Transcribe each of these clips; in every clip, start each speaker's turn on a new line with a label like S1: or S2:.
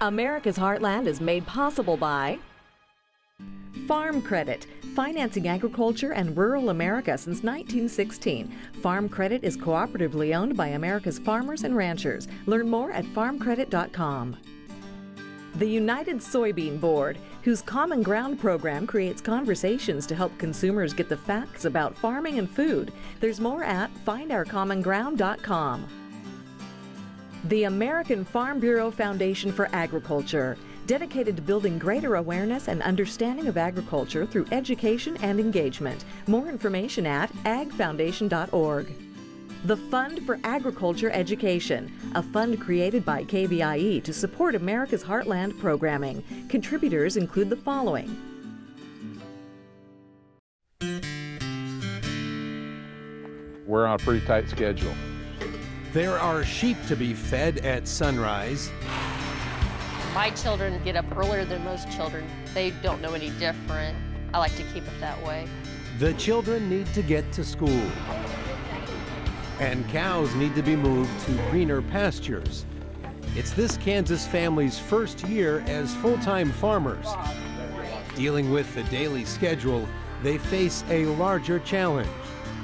S1: America's Heartland is made possible by Farm Credit, financing agriculture and rural America since 1916. Farm Credit is cooperatively owned by America's farmers and ranchers. Learn more at farmcredit.com. The United Soybean Board, whose Common Ground program creates conversations to help consumers get the facts about farming and food. There's more at findourcommonground.com. The American Farm Bureau Foundation for Agriculture, dedicated to building greater awareness and understanding of agriculture through education and engagement. More information at agfoundation.org. The Fund for Agriculture Education, a fund created by KBIE to support America's Heartland programming. Contributors include the following.
S2: We're on a pretty tight schedule.
S3: There are sheep to be fed at sunrise.
S4: My children get up earlier than most children. They don't know any different. I like to keep it that way.
S3: The children need to get to school. And cows need to be moved to greener pastures. It's this Kansas family's first year as full-time farmers. Dealing with the daily schedule, they face a larger challenge.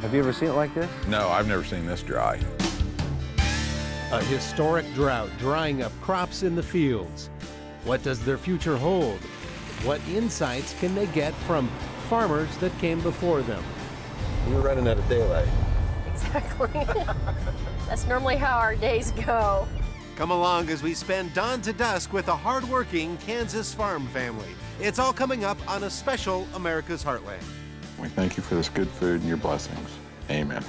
S5: Have you ever seen it like this?
S2: No, I've never seen this dry.
S3: A historic drought drying up crops in the fields. What does their future hold? What insights can they get from farmers that came before them?
S5: You're running out of daylight.
S4: Exactly. That's normally how our days go.
S3: Come along as we spend dawn to dusk with a hard-working Kansas farm family. It's all coming up on a special America's Heartland.
S2: We thank you for this good food and your blessings. Amen.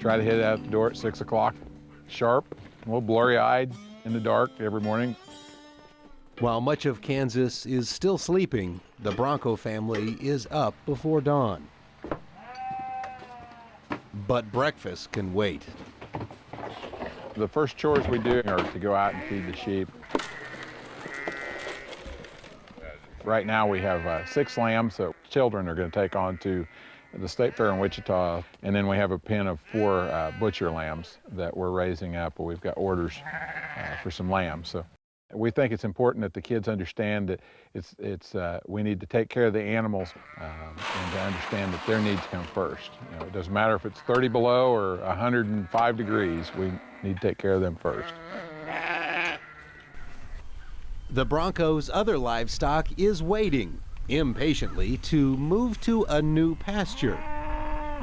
S2: Try to hit out the door at 6 o'clock, sharp, a little blurry-eyed in the dark every morning.
S3: While much of Kansas is still sleeping, the Brunkow family is up before dawn. But breakfast can wait.
S2: The first chores we do are to go out and feed the sheep. Right now we have 6 lambs that children are going to take on to the State Fair in Wichita, and then we have a pen of 4 butcher lambs that we're raising up. We've got orders for some lambs. So we think it's important that the kids understand that we need to take care of the animals and to understand that their needs come first. You know, it doesn't matter if it's 30 below or 105 degrees, we need to take care of them first.
S3: The Broncos' other livestock is waiting impatiently to move to a new pasture.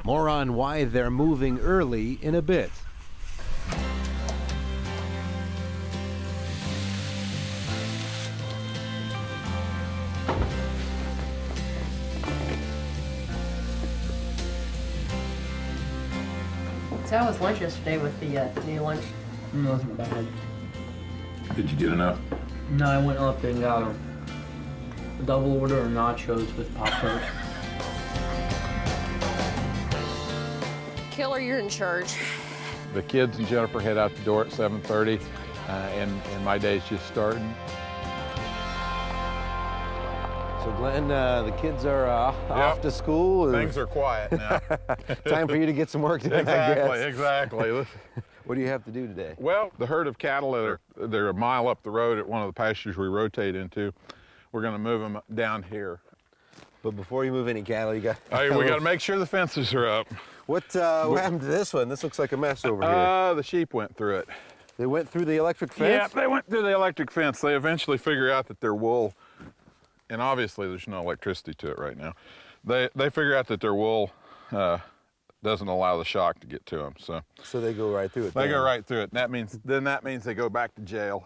S3: More on why they're moving early in a bit.
S4: So how was lunch yesterday with the new lunch?
S6: It wasn't bad.
S2: Did you get enough?
S6: No, I went up and got a double order of nachos with Pop-Tarts.
S4: Killer, you're in charge.
S2: The kids and Jennifer head out the door at 7:30, and my day's just starting.
S5: So Glenn, the kids are off to school.
S2: Things are quiet now.
S5: Time for you to get some work done, I guess.
S2: Exactly.
S5: What do you have to do today?
S2: Well, the herd of cattle, they're a mile up the road at one of the pastures we rotate into. We're going to move them down here.
S5: But before you move any cattle, you got...
S2: Hey, we got to make sure the fences are up.
S5: What happened to this one? This looks like a mess over here.
S2: The sheep went through it.
S5: They went through the electric fence?
S2: Yeah, they went through the electric fence. They eventually figure out that their wool, and obviously there's no electricity to it right now. They figure out that their wool doesn't allow the shock to get to them.
S5: So they go right through it.
S2: They go right through it. And that means they go back to jail.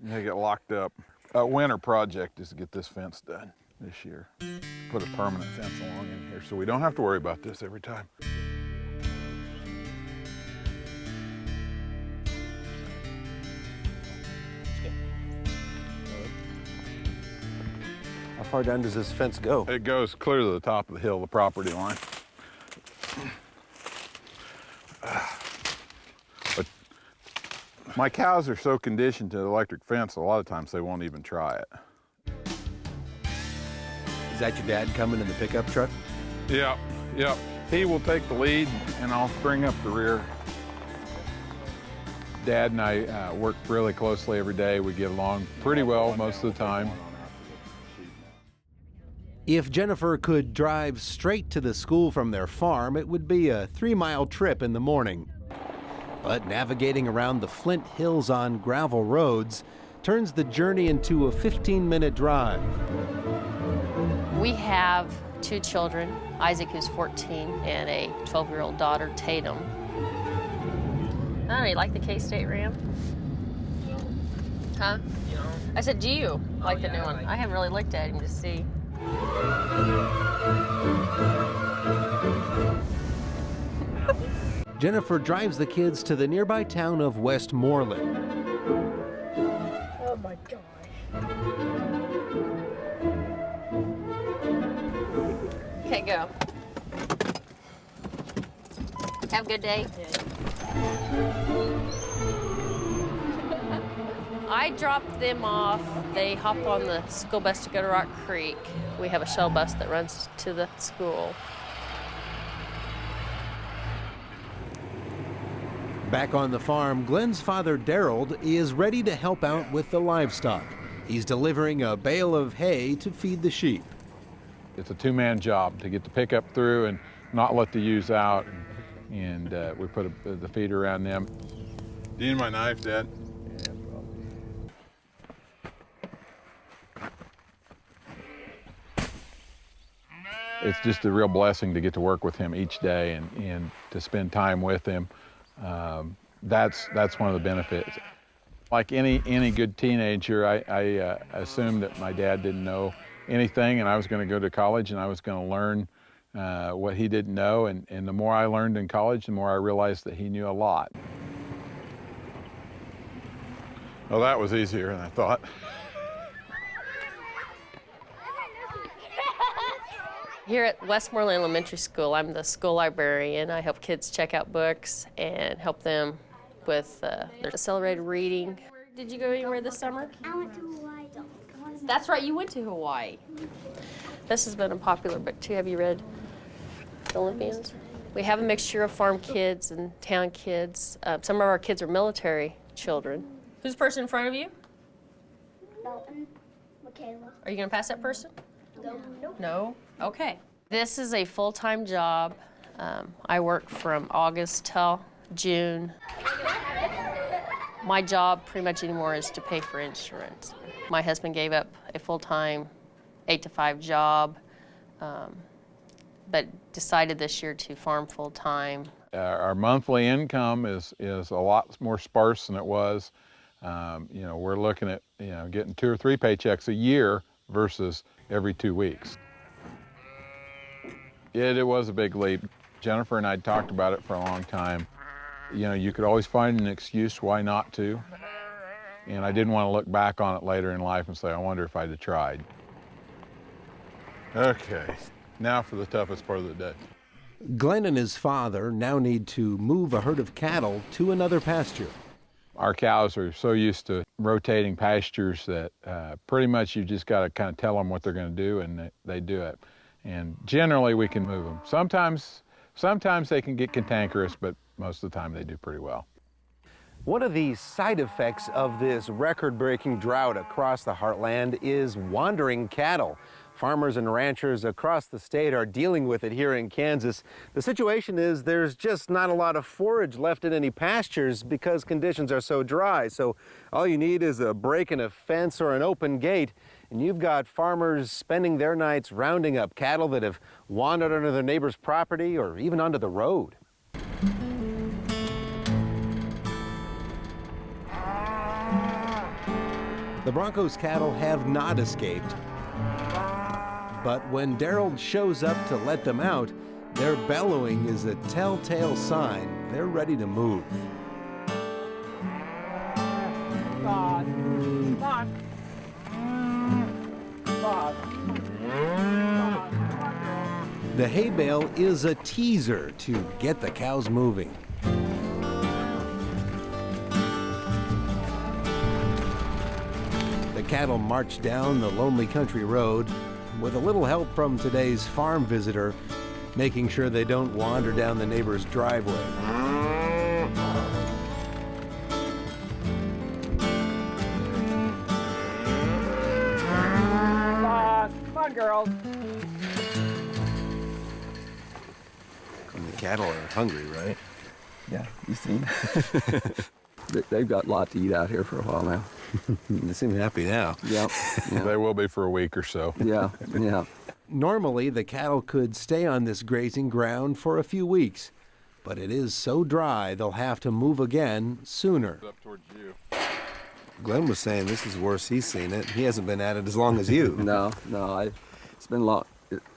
S2: They get locked up. A winter project is to get this fence done this year. Put a permanent fence along in here so we don't have to worry about this every time.
S5: far down does this fence go?
S2: It goes clear to the top of the hill, the property line. But my cows are so conditioned to the electric fence, a lot of times they won't even try it.
S5: Is that your dad coming in the pickup truck?
S2: Yep, yep. He will take the lead and I'll bring up the rear. Dad and I work really closely every day. We get along pretty well most of the time.
S3: If Jennifer could drive straight to the school from their farm, it would be a 3-mile trip in the morning. But navigating around the Flint Hills on gravel roads turns the journey into a 15-minute drive.
S4: We have 2 children, Isaac, who's 14, and a 12-year-old daughter, Tatum. Oh, you like the K-State Ram? Huh? I said, do you like the new one? I haven't really looked at him to see.
S3: Jennifer drives the kids to the nearby town of Westmoreland.
S4: Oh my gosh. Okay, go. Have a good day. I dropped them off. They hop on the school bus to go to Rock Creek. We have a shuttle bus that runs to the school.
S3: Back on the farm, Glenn's father, Daryl, is ready to help out with the livestock. He's delivering a bale of hay to feed the sheep.
S2: It's a 2-man job to get the pickup through and not let the ewes out. And we put the feed around them. Do you need my knife, Dad? It's just a real blessing to get to work with him each day and to spend time with him. That's one of the benefits. Like any good teenager, I assumed that my dad didn't know anything and I was going to go to college and I was going to learn what he didn't know. And the more I learned in college, the more I realized that he knew a lot. Well, that was easier than I thought.
S4: Here at Westmoreland Elementary School, I'm the school librarian. I help kids check out books and help them with their accelerated reading. Did you go anywhere this summer?
S7: I went to Hawaii.
S4: That's right, you went to Hawaii. This has been a popular book too. Have you read The Olympians? We have a mixture of farm kids and town kids. Some of our kids are military children. Who's the person in front of you?
S7: Dalton, Michaela.
S4: Are you gonna pass that person?
S7: No.
S4: No? Okay. This is a full-time job. I work from August till June. My job pretty much anymore is to pay for insurance. My husband gave up a full-time 8-to-5 job, but decided this year to farm full-time.
S2: Our monthly income is a lot more sparse than it was. We're looking at getting 2 or 3 paychecks a year versus every 2 weeks. It was a big leap. Jennifer and I talked about it for a long time. You could always find an excuse why not to. And I didn't want to look back on it later in life and say, I wonder if I'd have tried. Okay, now for the toughest part of the day.
S3: Glenn and his father now need to move a herd of cattle to another pasture.
S2: Our cows are so used to rotating pastures that pretty much you just got to kind of tell them what they're going to do and they do it. And generally we can move them. Sometimes they can get cantankerous, but most of the time they do pretty well.
S5: One of the side effects of this record-breaking drought across the Heartland is wandering cattle. Farmers and ranchers across the state are dealing with it here in Kansas. The situation is there's just not a lot of forage left in any pastures because conditions are so dry. So all you need is a break in a fence or an open gate, and you've got farmers spending their nights rounding up cattle that have wandered onto their neighbor's property or even onto the road.
S3: The Broncos cattle have not escaped. But when Daryl shows up to let them out, their bellowing is a telltale sign they're ready to move.
S8: God. God. God.
S3: The hay bale is a teaser to get the cows moving. The cattle march down the lonely country road with a little help from today's farm visitor, making sure they don't wander down the neighbor's driveway.
S8: Come on, girls.
S5: And the cattle are hungry, right?
S9: Yeah, you seen? They've got a lot to eat out here for a while now.
S5: They seem happy now.
S9: Yep. Yeah.
S2: They will be for a week or so.
S9: Yeah. Yeah.
S3: Normally, the cattle could stay on this grazing ground for a few weeks, but it is so dry they'll have to move again sooner.
S2: Up towards you.
S5: Glenn was saying this is worse. He's seen it. He hasn't been at it as long as you.
S9: No. It's been long.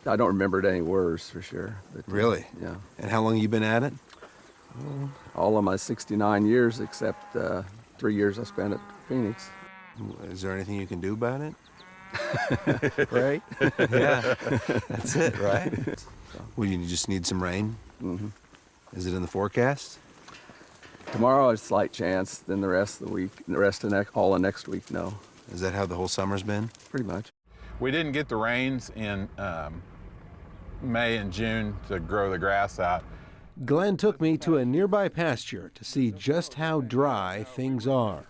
S9: I don't remember it any worse for sure. But,
S5: Really?
S9: Yeah.
S5: And how long you been at it?
S9: All of my 69 years, except 3 years I spent at Phoenix.
S5: Is there anything you can do about it?
S9: Right?
S5: Yeah, that's it, right? Well, you just need some rain?
S9: Mm-hmm.
S5: Is it in the forecast?
S9: Tomorrow, a slight chance. Then the rest of the week, the rest of all of next week, no.
S5: Is that how the whole summer's been?
S9: Pretty much.
S2: We didn't get the rains in May and June to grow the grass out.
S3: Glenn took me to a nearby pasture to see just how dry things are.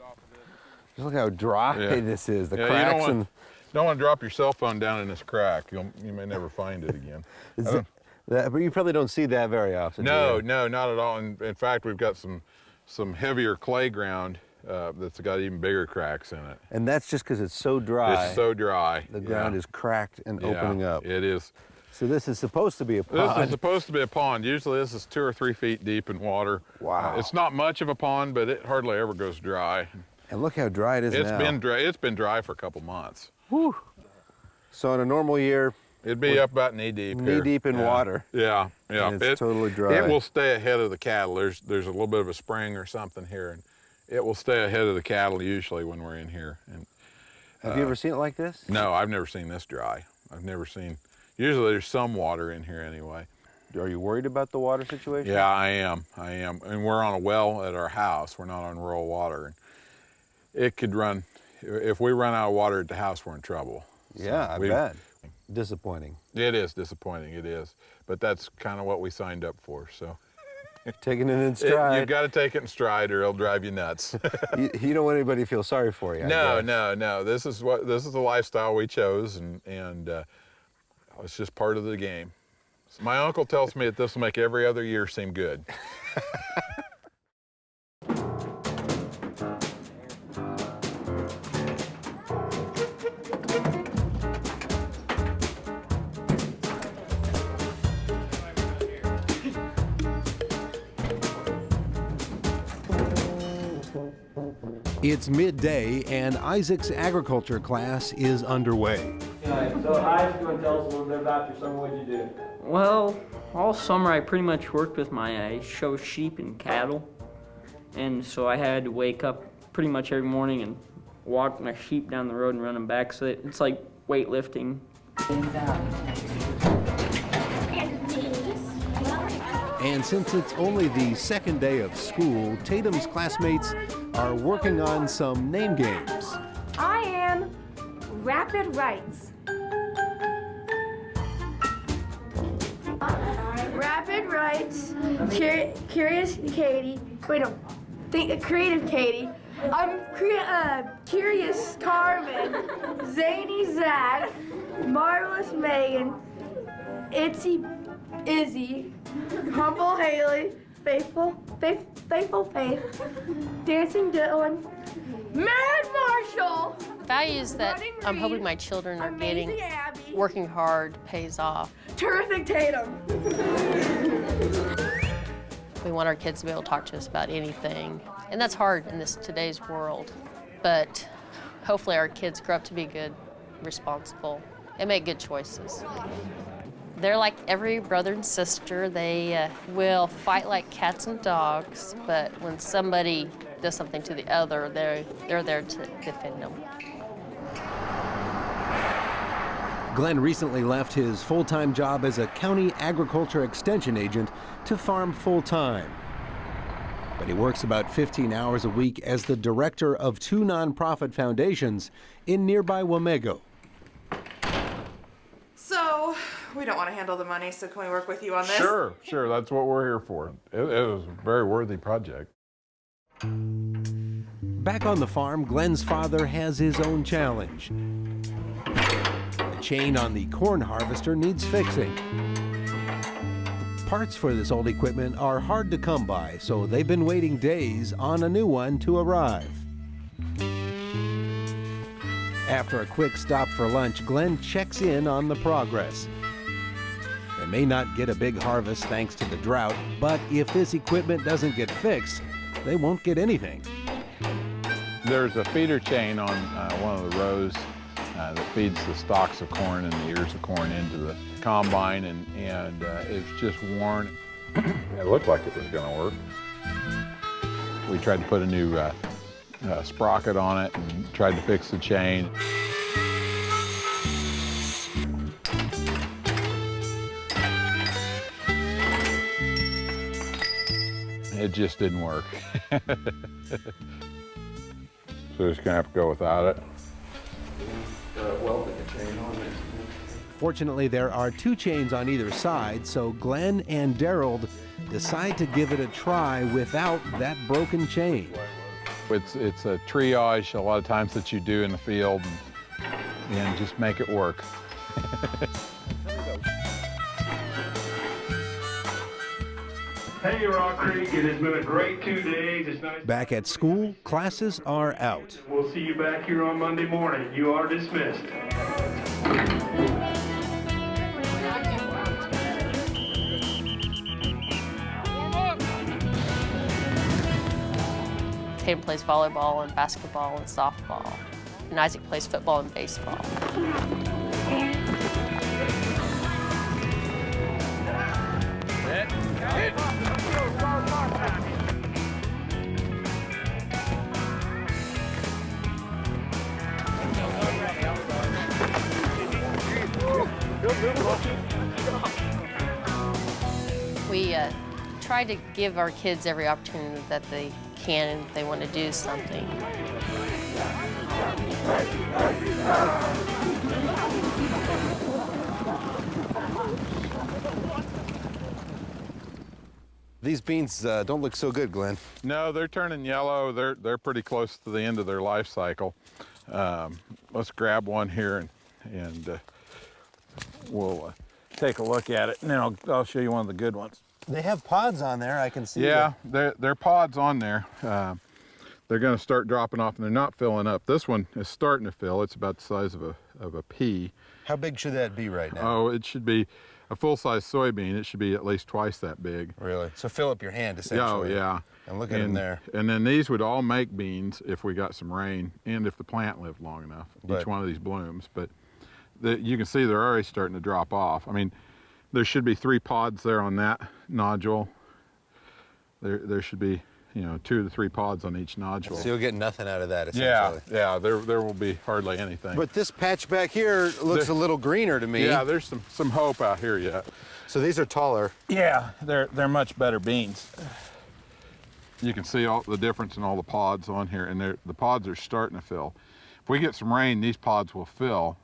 S5: Just look how dry
S2: Yeah.
S5: this is. The
S2: Yeah,
S5: cracks and...
S2: don't want to drop your cell phone down in this crack. You may never find it again.
S5: But you probably don't see that very often. do
S2: No,
S5: you?
S2: no, not at all. In fact, we've got some heavier clay ground that's got even bigger cracks in it.
S5: And that's just because it's so dry.
S2: It's so dry.
S5: The ground is cracked and opening up.
S2: It is.
S5: So this is supposed to be a
S2: This
S5: pond.
S2: is supposed to be a pond. Usually this is 2 or 3 feet deep in water.
S5: Wow.
S2: It's not much of a pond, but it hardly ever goes dry.
S5: And look how dry it is
S2: It's
S5: now.
S2: been dry. It's been dry for a couple months.
S5: Whew. So in a normal year,
S2: It'd be up about knee deep.
S5: knee
S2: here.
S5: deep in
S2: Yeah.
S5: water.
S2: Yeah, yeah.
S5: And it's totally dry.
S2: It will stay ahead of the cattle. There's a little bit of a spring or something here, and it will stay ahead of the cattle usually when we're in here. And
S5: Have you ever seen it like this?
S2: no, I've never seen this dry. I've never seen. Usually there's some water in here anyway.
S5: Are you worried about the water situation?
S2: Yeah, I am. And we're on a well at our house. We're not on rural water. And it could run, if we run out of water at the house, we're in trouble.
S5: Yeah,
S2: So
S5: I
S2: we-
S5: bet. Disappointing.
S2: It is disappointing, it is. But that's kind of what we signed up for, so.
S5: Taking it in stride.
S2: You've got to take it in stride or it'll drive you nuts.
S5: You don't want anybody to feel sorry for you. I
S2: No,
S5: guess.
S2: no. This is the lifestyle we chose, and it's just part of the game. My uncle tells me that this will make every other year seem good.
S3: It's midday and Isaac's agriculture class is underway.
S6: So Isaac, you want to tell us a little bit about your summer? What'd you do? Well, all summer I pretty much worked with I show sheep and cattle. And so I had to wake up pretty much every morning and walk my sheep down the road and run them back. So it's like weightlifting.
S3: And since it's only the second day of school, Tatum's classmates are working on some name games.
S10: I am Rapid Rights. Rapid Rights, Curious Katie. Wait, no, Creative Katie. I'm Curious Carmen, Zany Zach, Marvelous Megan, Itsy Izzy, Humble Haley, Faithful Faith, Dancing Dylan, Mad Marshall.
S4: Values that
S10: Running
S4: I'm hoping
S10: Reed,
S4: my children are
S10: Amazing
S4: getting,
S10: Abby,
S4: working hard pays off.
S10: Terrific Tatum.
S4: We want our kids to be able to talk to us about anything, and that's hard in today's world. But hopefully our kids grow up to be good, responsible, and make good choices. They're like every brother and sister. They will fight like cats and dogs, but when somebody does something to the other, they're there to defend them.
S3: Glenn recently left his full-time job as a county agriculture extension agent to farm full-time. But he works about 15 hours a week as the director of 2 nonprofit foundations in nearby Wamego.
S11: So, we don't want to handle the money, so can we work with you on this?
S2: Sure, that's what we're here for. It was a very worthy project.
S3: Back on the farm, Glenn's father has his own challenge. The chain on the corn harvester needs fixing. Parts for this old equipment are hard to come by, so they've been waiting days on a new one to arrive. After a quick stop for lunch, Glenn checks in on the progress. They may not get a big harvest thanks to the drought, but if this equipment doesn't get fixed, they won't get anything.
S2: There's a feeder chain on one of the rows that feeds the stalks of corn and the ears of corn into the combine, and it's just worn. It looked like it was going to work. We tried to put a new sprocket on it and tried to fix the chain. It just didn't work. So we're just gonna have to go without it.
S3: Fortunately, there are 2 chains on either side, so Glenn and Daryl decide to give it a try without that broken chain.
S2: It's a triage a lot of times that you do in the field and just make it work.
S12: Hey, Rock Creek, it has been a great 2 days. It's nice.
S3: Back at school, classes are out.
S12: We'll see you back here on Monday morning. You are dismissed.
S4: Tatum plays volleyball and basketball and softball. And Isaac plays football and baseball. We try to give our kids every opportunity that they can if they want to do something.
S5: These beans don't look so good, Glenn.
S2: No, they're turning yellow. They're pretty close to the end of their life cycle. Let's grab one here and we'll take a look at it, and then I'll show you one of the good ones.
S5: They have pods on there, I can see.
S2: Yeah, they're pods on there. They're going to start dropping off, and they're not filling up. This one is starting to fill. It's about the size of a pea.
S5: How big should that be right now?
S2: Oh, it should be a full-size soybean. It should be at least twice that big.
S5: Really? So fill up your hand, essentially.
S2: Oh, yeah.
S5: And look at them there.
S2: And then these would all make beans if we got some rain and if the plant lived long enough, each one of these blooms. But you can see they're already starting to drop off. I mean, there should be 3 pods there on that nodule. There should be, 2 to 3 pods on each nodule.
S5: So you'll get nothing out of that, essentially.
S2: Yeah, there will be hardly anything.
S5: But this patch back here looks a little greener to me.
S2: Yeah, there's some hope out here yet.
S5: So these are taller.
S2: Yeah, they're much better beans. You can see all the difference in all the pods on here, and the pods are starting to fill. If we get some rain, these pods will fill.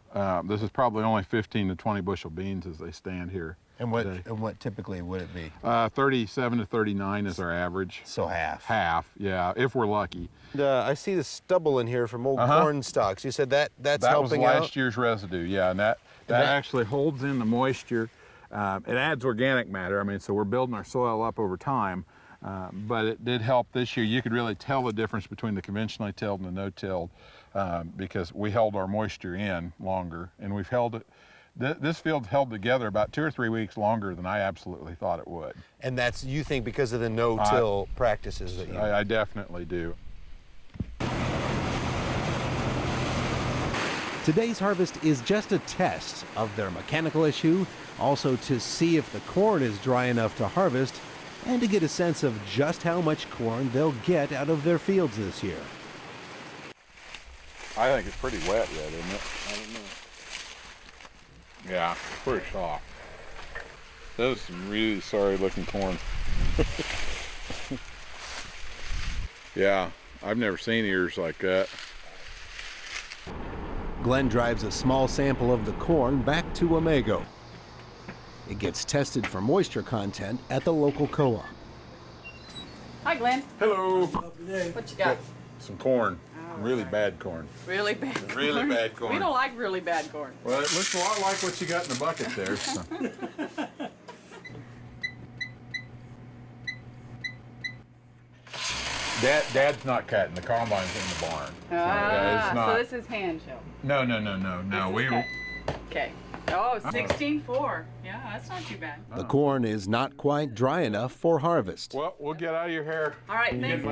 S2: This is probably only 15 to 20 bushel beans as they stand here.
S5: And what typically would it be?
S2: 37 to 39 is our average.
S5: So half.
S2: Half, yeah, if we're lucky.
S5: I see the stubble in here from old corn stalks. You said that's helping out?
S2: That was last year's residue, yeah, and that actually holds in the moisture. It adds organic matter. I mean, so we're building our soil up over time. But it did help this year. You could really tell the difference between the conventionally tilled and the no-tilled because we held our moisture in longer, and we've held it. This field's held together about 2 or 3 weeks longer than I absolutely thought it would.
S5: And that's, you think, because of the no-till practices that you
S2: I definitely do.
S3: Today's harvest is just a test of their mechanical issue, also to see if the corn is dry enough to harvest, and to get a sense of just how much corn they'll get out of their fields this year.
S2: I think it's pretty wet yet, isn't it? I don't know. Yeah, pretty soft. That is some really sorry looking corn. Yeah, I've never seen ears like that.
S3: Glenn drives a small sample of the corn back to Wamego. It gets tested for moisture content at the local co-op.
S13: Hi, Glenn.
S2: Hello.
S13: What you got?
S2: Some corn. Really bad corn.
S13: Really bad corn?
S2: Really bad corn.
S13: We don't like really bad corn.
S2: Well, it looks a lot like what you got in the bucket there. So. Dad's not cutting. The combine's in the barn.
S13: Ah,
S2: it's not.
S13: so this is hand shell.
S2: No.
S13: Okay. Oh, 16.4. Yeah, that's not too bad.
S3: The corn is not quite dry enough for harvest.
S2: Well, we'll get out of your hair.
S13: All right, thanks.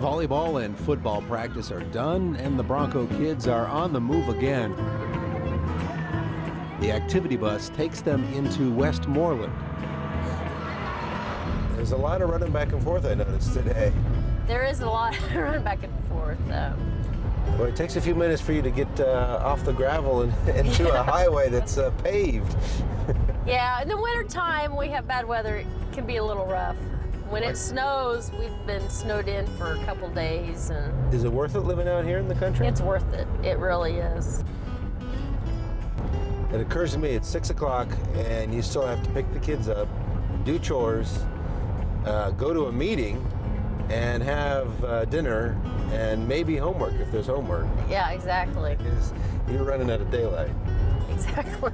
S3: Volleyball and football practice are done, and the Brunkow kids are on the move again. The activity bus takes them into Westmoreland.
S5: There's a lot of running back and forth I noticed today.
S4: There is a lot running back and forth.
S5: Well, it takes a few minutes for you to get off the gravel and into a highway that's paved.
S4: Yeah, in the wintertime, we have bad weather. It can be a little rough. When it snows, we've been snowed in for a couple days. And
S5: is it worth it living out here in the country?
S4: It's worth it. It really is.
S5: It occurs to me it's 6 o'clock and you still have to pick the kids up, do chores, go to a meeting, and have dinner and maybe homework if there's homework.
S4: Yeah, exactly.
S5: Because you're running out of daylight.
S4: Exactly.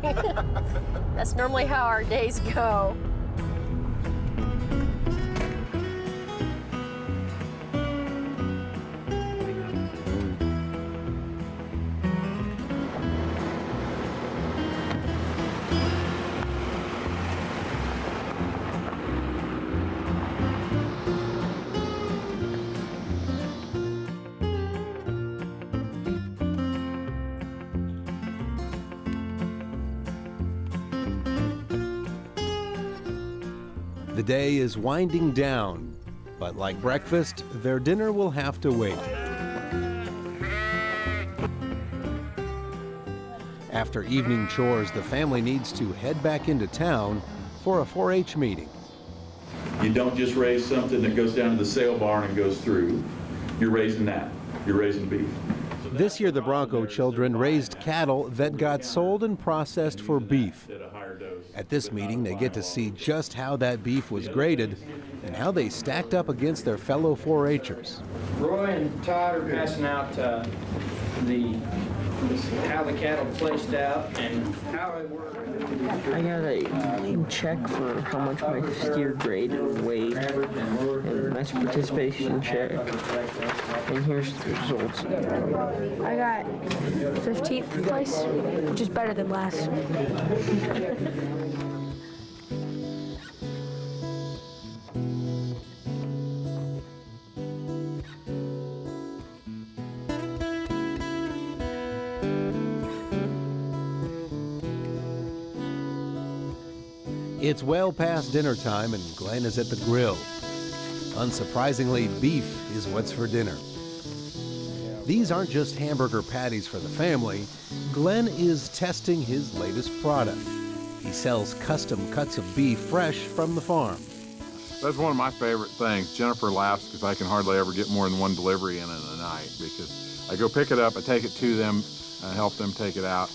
S4: That's normally how our days go.
S3: The day is winding down, but like breakfast, their dinner will have to wait. After evening chores, the family needs to head back into town for a 4-H meeting.
S12: You don't just raise something that goes down to the sale barn and goes through. You're raising that. You're raising beef.
S3: This year, the Brunkow children raised cattle that got sold and processed for beef. At this meeting, they get to see just how that beef was graded and how they stacked up against their fellow 4-H'ers.
S6: Roy and Todd are passing out how the cattle placed out and how it worked.
S14: I got a check for how much my steer graded, weighed, and my participation check. And here's the results.
S10: I got 15th place, which is better than last.
S3: It's well past dinner time and Glenn is at the grill. Unsurprisingly, beef is what's for dinner. These aren't just hamburger patties for the family. Glenn is testing his latest product. He sells custom cuts of beef fresh from the farm.
S2: That's one of my favorite things. Jennifer laughs because I can hardly ever get more than one delivery in a night because I go pick it up, I take it to them, help them take it out.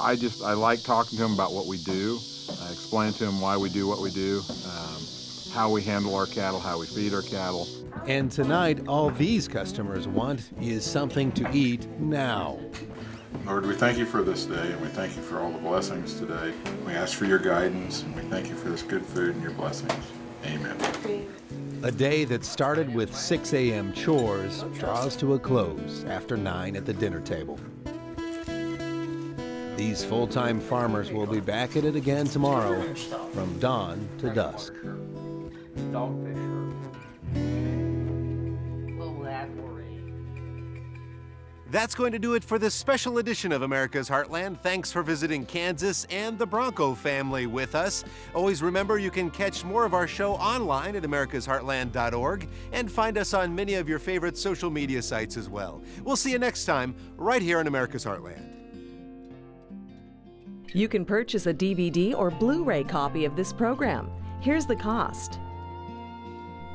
S2: I like talking to them about what we do. I explain to them why we do what we do, how we handle our cattle, how we feed our cattle.
S3: And tonight, all these customers want is something to eat now.
S2: Lord, we thank you for this day, and we thank you for all the blessings today. We ask for your guidance, and we thank you for this good food and your blessings. Amen.
S3: A day that started with 6 a.m. chores draws to a close after 9 at the dinner table. These full-time farmers will be back at it again tomorrow from dawn to dusk.
S5: That's going to do it for this special edition of America's Heartland. Thanks for visiting Kansas and the Brunkow family with us. Always remember you can catch more of our show online at americasheartland.org and find us on many of your favorite social media sites as well. We'll see you next time right here on America's Heartland.
S1: You can purchase a DVD or Blu-ray copy of this program. Here's the cost.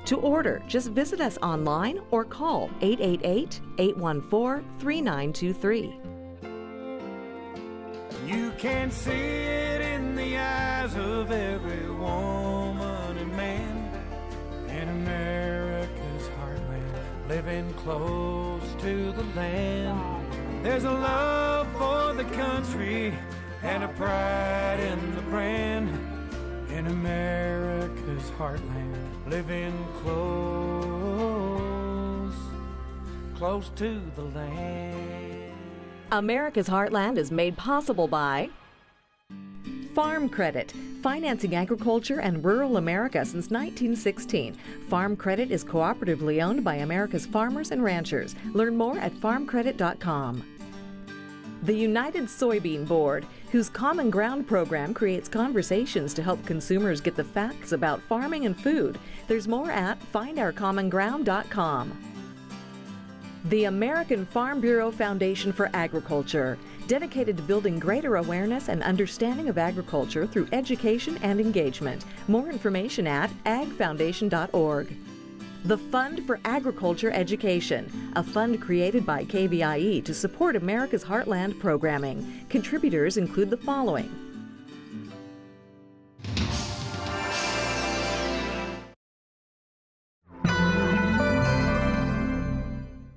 S1: To order, just visit us online or call 888-814-3923.
S15: You can see it in the eyes of every woman and man in America's heartland, living close to the land. There's a love for the country and a pride in the brand in America's heartland. Living close to the land.
S1: America's Heartland is made possible by Farm Credit, financing agriculture and rural America since 1916. Farm Credit is cooperatively owned by America's farmers and ranchers. Learn more at farmcredit.com. The United Soybean Board, whose Common Ground program creates conversations to help consumers get the facts about farming and food. There's more at findourcommonground.com. The American Farm Bureau Foundation for Agriculture, dedicated to building greater awareness and understanding of agriculture through education and engagement. More information at agfoundation.org. The Fund for Agriculture Education, a fund created by KVIE to support America's Heartland programming. Contributors include the following: